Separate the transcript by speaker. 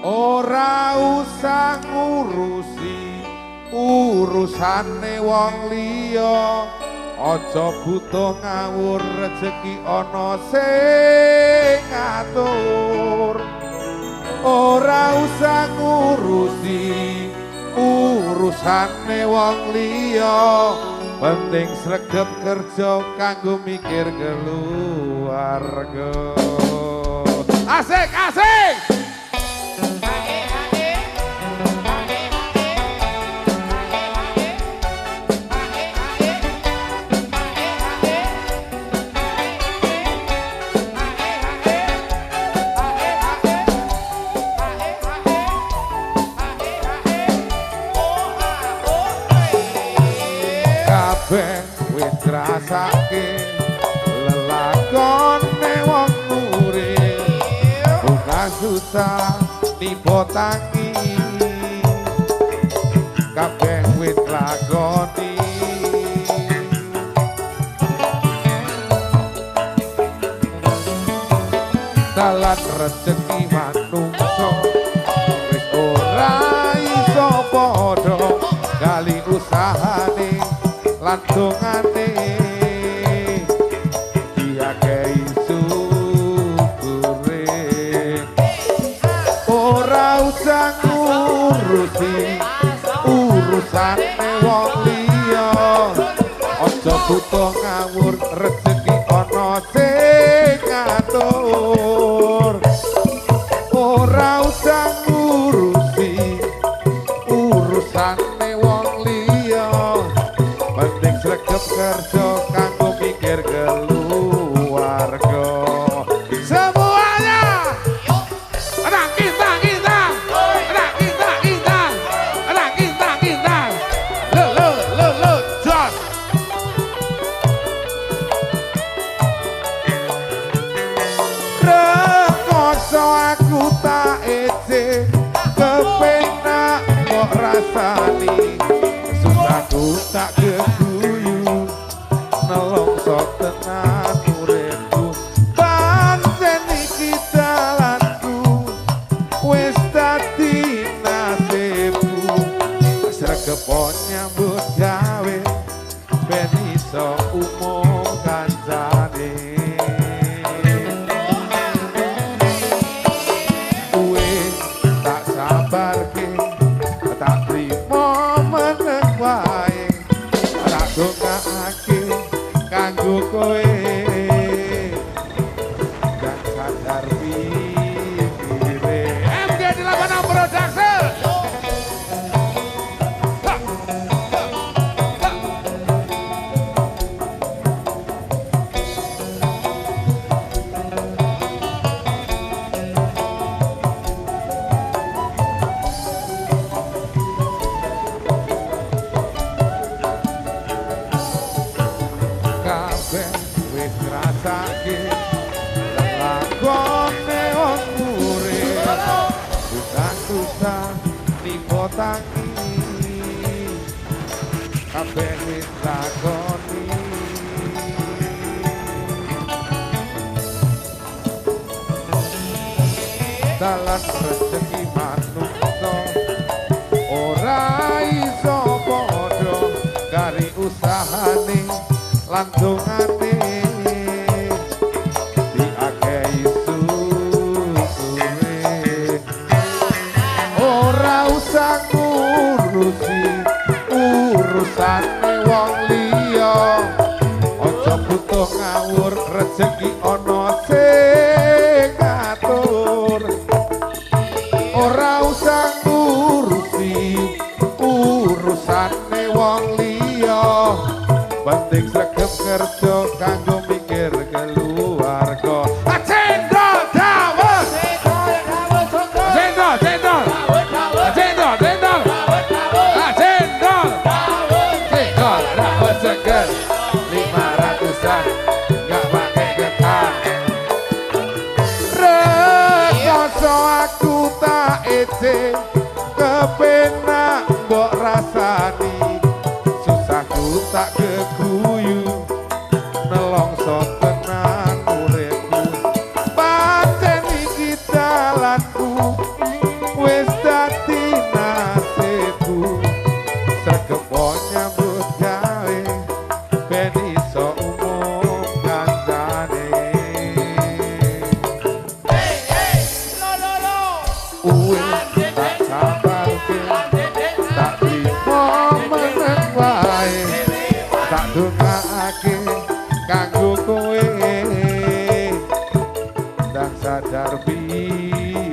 Speaker 1: ora usah ngurusi urusane wong liya aja butuh ngawur rezeki ana sing ngatur ora usah ngurusi urusane wong liya penting sregep kerja kanggo mikir keluarga asik asik wis rasake lelakone wong urip bukan susah tiba tangi kabeh wis lakoni dalan rezeki manungsa wis ora iso padha gali usahane lantungane dia kei syukure ora usah ngurusi urusane wong liya aja butuh ngawur rezeki ana sing ngatur ora usah ngurusi urusane wong liya penting sregep kerja kanggo mikir keluarga semuanya anak kita anak kita anak kita lo jos rekoso aku tak ece kepenak kok rasani susahku tak keguyu nelongso tenan uripku pancen iki dalanku wis dadi nasibku sregep nyambut gawe ben iso umum kancane kuwe tak sabarke tak trimo meneng wae tak dongaake kanggo kowe dan sadar pikire MG di Lapangan Production wis ngrasake lakone wong urip bukan susah nipo tangi kabeh wis lakoni dalan rezeki manungsa ora iso padha kari usahane lantungane diakei syukure ora usah ngurusi urusane wong liya aja butuh ngawur rezeki ana sing ngatur ora usah ngurusi urusane wong liya penting sregep kerja kanggo mikir keluarga cendol dawet cendol cendol cendol cendol cendol cendol dawet seger 500-an gak pakai getah rekoso aku tak ece kepenak mbok rasani susahku tak keguyu nelongso tenan kang sadar piye